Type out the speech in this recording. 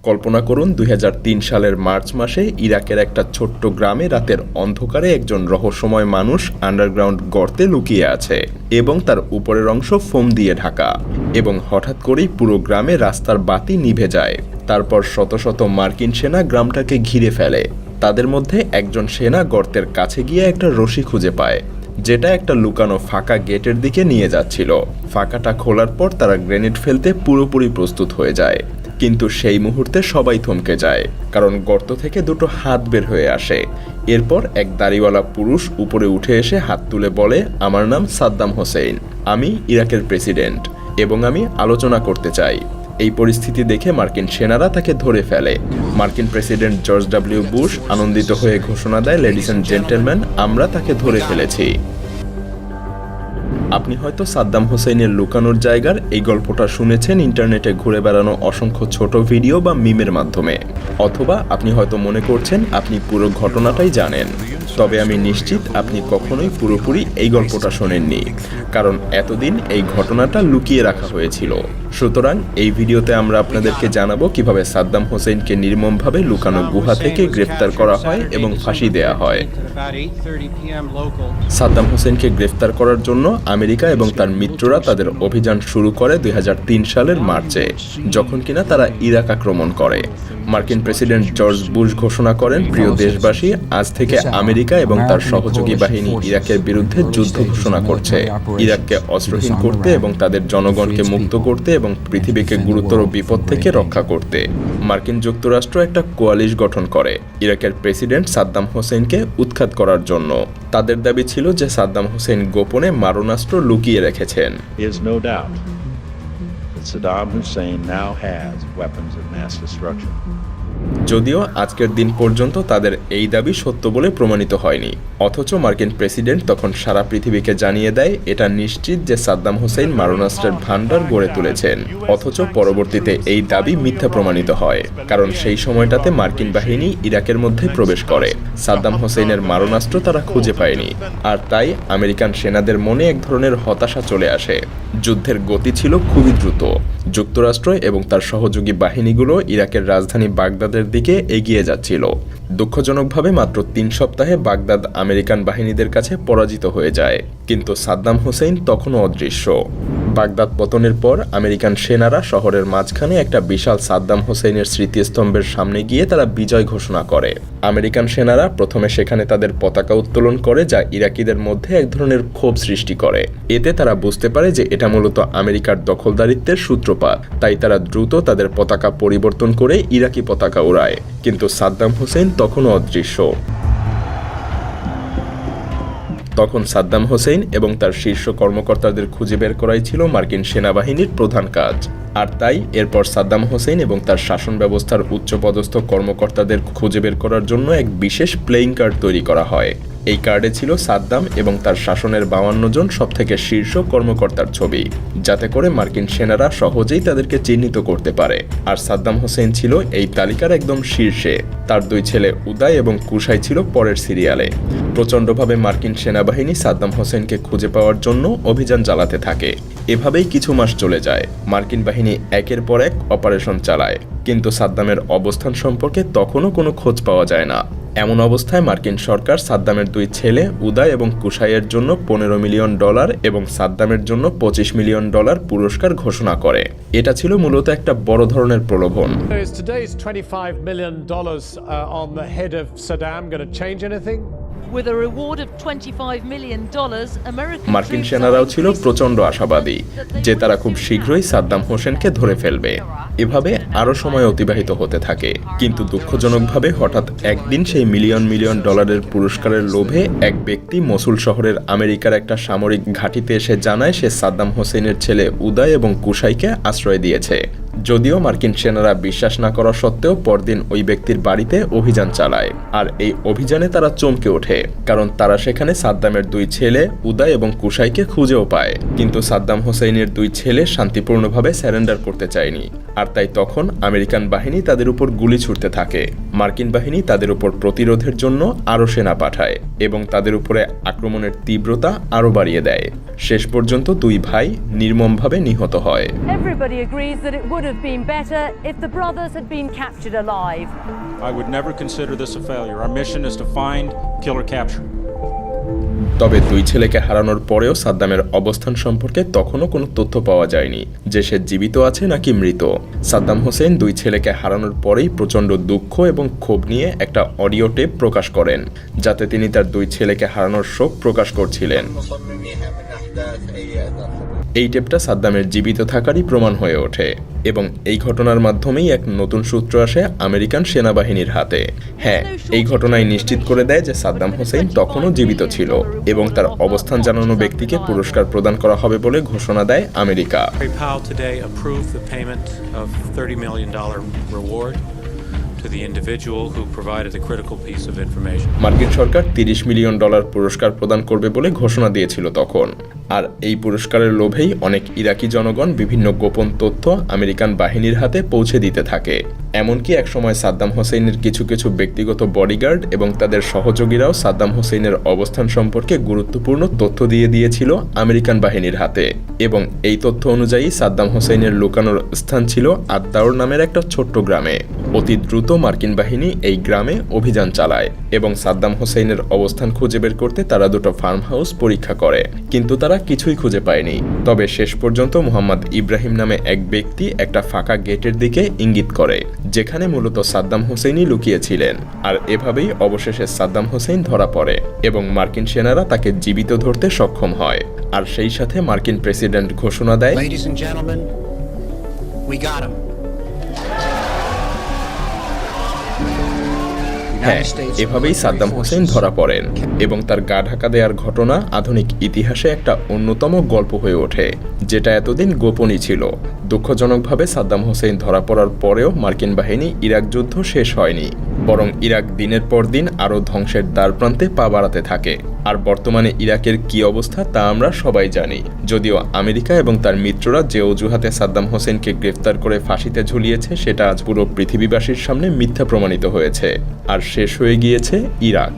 কল্পনা করুন ২০০৩ সালের মার্চ মাসে ইরাকের একটা ছোট্ট গ্রামে রাতের অন্ধকারে একজন রহস্যময় মানুষ আন্ডারগ্রাউন্ড গর্তে লুকিয়ে আছে এবং তার উপরের অংশ ফোম দিয়ে ঢাকা এবং হঠাৎ করেই পুরো গ্রামে রাস্তার বাতি নিভে যায়। তারপর শত শত মার্কিন সেনা গ্রামটাকে ঘিরে ফেলে। তাদের মধ্যে একজন সেনা গর্তের কাছে গিয়ে একটা রশি খুঁজে পায়, যেটা একটা লুকানো ফাঁকা গেটের দিকে নিয়ে যাচ্ছিল। ফাঁকাটা খোলার পর তারা গ্রেনেড ফেলতে পুরোপুরি প্রস্তুত হয়ে যায়, কিন্তু সেই মুহূর্তে সবাই থমকে যায়, কারণ গর্ত থেকে দুটো হাত বের হয়ে আসে। এরপর এক দাড়িওয়ালা পুরুষ উপরে উঠে এসে হাত তুলে বলে, আমার নাম সাদ্দাম হোসেন, আমি ইরাকের প্রেসিডেন্ট এবং আমি আলোচনা করতে চাই। এই পরিস্থিতি দেখে মার্কিন সেনারা তাকে ধরে ফেলে। মার্কিন প্রেসিডেন্ট জর্জ ডব্লিউ বুশ আনন্দিত হয়ে ঘোষণা দেয়, লেডিস অ্যান্ড জেন্টলম্যান, আমরা তাকে ধরে ফেলেছি। আপনি হয়তো সাদ্দাম হোসেনের লুকানোর জায়গার এই গল্পটা শুনেছেন ইন্টারনেটে ঘুরে বেড়ানো অসংখ্য ছোট ভিডিও বা মিমের মাধ্যমে, অথবা আপনি হয়তো মনে করছেন আপনি পুরো ঘটনাটাই জানেন। তবে আমি নিশ্চিত আপনি কখনোই পুরোপুরি এই গল্পটা শোনেননি, কারণ এতদিন এই ঘটনাটা লুকিয়ে রাখা হয়েছিল। সুতরাং এই ভিডিওতে আমরা আপনাদেরকে জানাবো কিভাবে সাদ্দাম হোসেনকে নির্মমভাবে লুকানো গুহা থেকে গ্রেফতার করা হয় এবং ফাঁসি দেয়া হয়। সাদ্দাম হোসেনকে গ্রেফতার করার জন্য আমেরিকা এবং তার মিত্ররা তাদের অভিযান শুরু করে ২০০৩ সালের মার্চে, যখন কিনা তারা ইরাক আক্রমণ করে। মার্কিন প্রেসিডেন্ট জর্জ বুশ ঘোষণা করেন, প্রিয় দেশবাসী, আজ থেকে আমেরিকা এবং তার সহযোগী বাহিনী ইরাকের বিরুদ্ধে যুদ্ধ ঘোষণা করছে, ইরাককে অস্ত্রহীন করতে এবং তাদের জনগণকে মুক্ত করতে এবং পৃথিবীকে গুরুতর বিপদ থেকে রক্ষা করতে। মার্কিন যুক্তরাষ্ট্র একটা কোয়ালিশ গঠন করে ইরাকের প্রেসিডেন্ট সাদ্দাম হোসেনকে উৎখাত করার জন্য। তাদের দাবি ছিল যে সাদ্দাম হোসেন গোপনে মারণাস্ত্র লুকিয়ে রেখেছেন। Saddam Hussein now has weapons of mass destruction. যদিও আজকের দিন পর্যন্ত তাদের এই দাবি সত্য বলে প্রমাণিত হয়নি, অথচ মার্কিন প্রেসিডেন্ট তখন সারা পৃথিবীকে জানিয়ে দেয় এটা নিশ্চিত যে সাদ্দাম হোসেন মারণাস্ত্রের ভান্ডার গড়ে তুলেছেন। অথচ পরবর্তীতে এই দাবি মিথ্যা প্রমাণিত হয়, কারণ সেই সময়টাতে মার্কিন বাহিনী ইরাকের মধ্যে প্রবেশ করে। সাদ্দাম হোসেনের মারণাস্ত্র তারা খুঁজে পায়নি, আর তাই আমেরিকান সেনাদের মনে এক ধরনের হতাশা চলে আসে। যুদ্ধের গতি ছিল খুবই দ্রুত। যুক্তরাষ্ট্র এবং তার সহযোগী বাহিনীগুলো ইরাকের রাজধানী বাগদাদের দিকে এগিয়ে যাচ্ছিল। দুঃখজনকভাবে মাত্র ৩ সপ্তাহে বাগদাদ আমেরিকান বাহিনীদের কাছে পরাজিত হয়ে যায়, কিন্তু সাদ্দাম হোসেন তখনও অদৃশ্য। বাগদাদ পতনের পর আমেরিকান সেনারা শহরের মাঝখানে একটা বিশাল সাদ্দাম হোসেনের স্মৃতিস্তম্ভের সামনে গিয়ে তারা বিজয় ঘোষণা করে। আমেরিকান সেনারা প্রথমে সেখানে তাদের পতাকা উত্তোলন করে, যা ইরাকিদের মধ্যে এক ধরনের ক্ষোভ সৃষ্টি করে। এতে তারা বুঝতে পারে যে এটা মূলত আমেরিকার দখলদারিত্বের সূত্রপাত, তাই তারা দ্রুত তাদের পতাকা পরিবর্তন করে ইরাকি পতাকা উড়ায়। কিন্তু সাদ্দাম হোসেন তখনও অদৃশ্য। তখন সাদ্দাম হোসেন এবং তার শীর্ষ কর্মকর্তাদের খুঁজে বের করাই ছিল মার্কিন সেনাবাহিনীর প্রধান কাজ। আর তাই এরপর সাদ্দাম হোসেন এবং তার শাসন ব্যবস্থার উচ্চপদস্থ কর্মকর্তাদের খুঁজে বের করার জন্য এক বিশেষ প্লেইং কার্ড তৈরি করা হয়। এই কার্ডে ছিল সাদ্দাম এবং তার শাসনের ৫২ জন সবথেকে শীর্ষ কর্মকর্তার ছবি, যাতে করে মার্কিন সেনারা সহজেই তাদেরকে চিহ্নিত করতে পারে। আর সাদ্দাম হোসেন ছিল এই তালিকার একদম শীর্ষে। তার ২ ছেলে উদয় এবং কুশাই ছিল পরের সিরিয়ালে। প্রচণ্ডভাবে মার্কিন সেনাবাহিনী সাদ্দাম হোসেনকে খুঁজে পাওয়ার জন্য অভিযান চালাতে থাকে। এভাবেই কিছু মাস চলে যায়। মার্কিন বাহিনী একের পর এক অপারেশন চালায়, কিন্তু সাদ্দামের অবস্থান সম্পর্কে তখনও কোনো খোঁজ পাওয়া যায় না। এমন অবস্থায় মার্কিন সরকার সাদ্দামের ২ ছেলে উদয় এবং কুশাইয়ের জন্য $১৫ মিলিয়ন এবং সাদ্দামের জন্য $২৫ মিলিয়ন পুরস্কার ঘোষণা করে। এটা ছিল মূলত একটা বড় ধরনের প্রলোভন। মার্কিন সেনারাও ছিল প্রচণ্ড আশাবাদী যে তারা খুব শীঘ্রই সাদ্দাম হোসেনকে ধরে ফেলবে। এভাবে আরও সময় অতিবাহিত হতে থাকে, কিন্তু দুঃখজনকভাবে হঠাৎ একদিন সেই $মিলিয়ন মিলিয়ন পুরস্কারের লোভে এক ব্যক্তি মসুল শহরের আমেরিকার একটা সামরিক ঘাঁটিতে এসে জানায় সে সাদ্দাম হোসেনের ছেলে উদয় এবং কুশাইকে আশ্রয় দিয়েছে। যদিও মার্কিন সেনারা বিশ্বাস না করা সত্ত্বেও পরদিন ওই ব্যক্তির বাড়িতে অভিযান চালায়। আর এই অভিযানে তারা চমকে ওঠে, কারণ তারা সেখানে সাদ্দামের ২ ছেলে উদয় এবং কুশাইকে খুঁজেও পায়। কিন্তু সাদ্দাম হোসেনের ২ ছেলে শান্তিপূর্ণভাবে স্যারেন্ডার করতে চায়নি, আর তাই তখন আমেরিকান বাহিনী তাদের উপর গুলি ছুড়তে থাকে। মার্কিন বাহিনী তাদের উপর প্রতিরোধের জন্য আরও সেনা পাঠায় এবং তাদের উপরে আক্রমণের তীব্রতা আরও বাড়িয়ে দেয়। শেষ পর্যন্ত দুই ভাই নির্মমভাবে নিহত হয়। Everybody agrees that it would have been better if the brothers had been captured alive. I would never consider this a failure. Our mission is to find, kill, or capture. তবে দুই ছেলেকে হারানোর পরেও সাদ্দামের অবস্থান সম্পর্কে তখনও কোনো তথ্য পাওয়া যায়নি যে সে জীবিত আছে নাকি মৃত। সাদ্দাম হোসেন দুই ছেলেকে হারানোর পরেই প্রচণ্ড দুঃখ এবং ক্ষোভ নিয়ে একটা অডিও টেপ প্রকাশ করেন, যাতে তিনি তার দুই ছেলেকে হারানোর শোক প্রকাশ করছিলেন। এই টেপটা সাদ্দামের জীবিত থাকারই প্রমাণ হয়ে ওঠে এবং এই ঘটনার মাধ্যমেই এক নতুন সূত্র আসে আমেরিকান সেনাবাহিনীর হাতে। হ্যাঁ, এই ঘটনায় নিশ্চিত করে দেয় যে সাদ্দাম হোসেন তখনও জীবিত ছিল এবং তার অবস্থান জানানো ব্যক্তিকে পুরস্কার প্রদান করা হবে বলে ঘোষণা দেয় America. Powell today approved the payment of $30 million reward to the individual who provided the critical piece of information. মার্কিন সরকার $30 মিলিয়ন পুরস্কার প্রদান করবে বলে ঘোষণা দিয়েছিল তখন। আর এই পুরস্কারের লোভেই অনেক ইরাকি জনগণ বিভিন্ন গোপন তথ্য আমেরিকান বাহিনীর হাতে পৌঁছে দিতে থাকে। এমনকি একসময় সাদ্দাম হোসেনের কিছু কিছু ব্যক্তিগত বডিগার্ড এবং তাদের সহযোগীরাও সাদ্দাম হোসেনের অবস্থান সম্পর্কে গুরুত্বপূর্ণ তথ্য দিয়ে দিয়েছিল আমেরিকান বাহিনীর হাতে। এবং এই তথ্য অনুযায়ী সাদ্দাম হোসেনের লুকানোর স্থান ছিল আদ-দাওর নামের একটা ছোট্ট গ্রামে। অতি দ্রুত মার্কিন বাহিনী এই গ্রামে অভিযান চালায় এবং সাদ্দাম হোসেনের অবস্থান খুঁজে বের করতে তারা দুটো ফার্ম হাউস পরীক্ষা করে, কিন্তু তারা কিছুই খুঁজে পায়নি। তবে শেষ পর্যন্ত মোহাম্মদ ইব্রাহিম নামে এক ব্যক্তি একটা ফাঁকা গেটের দিকে ইঙ্গিত করে, যেখানে মূলত সাদ্দাম হোসেনই লুকিয়েছিলেন। আর এভাবেই অবশেষে সাদ্দাম হোসেন ধরা পড়ে এবং মার্কিন সেনারা তাকে জীবিত ধরতে সক্ষম হয়। আর সেই সাথে মার্কিন প্রেসিডেন্ট ঘোষণা দেয়, Ladies and gentlemen, we got him. হ্যাঁ, এভাবেই সাদ্দাম হোসেন ধরা পড়েন এবং তার গা ঢাকা দেওয়ার ঘটনা আধুনিক ইতিহাসে একটা অন্যতম গল্প হয়ে ওঠে, যেটা এতদিন গোপনই ছিল। দুঃখজনকভাবে সাদ্দাম হোসেন ধরা পড়ার পরেও মার্কিন বাহিনী ইরাক যুদ্ধ শেষ হয়নি, বরং ইরাক দিনের পর দিন আরও ধ্বংসের দ্বারপ্রান্তে পা বাড়াতে থাকে। আর বর্তমানে ইরাকের কি অবস্থা তা আমরা সবাই জানি। যদিও আমেরিকা এবং তার মিত্ররা যে অজুহাতে সাদ্দাম হোসেনকে গ্রেফতার করে ফাঁসিতে ঝুলিয়েছে সেটা আজ পুরো পৃথিবীবাসীর সামনে মিথ্যা প্রমাণিত হয়েছে, আর শেষ হয়ে গিয়েছে ইরাক।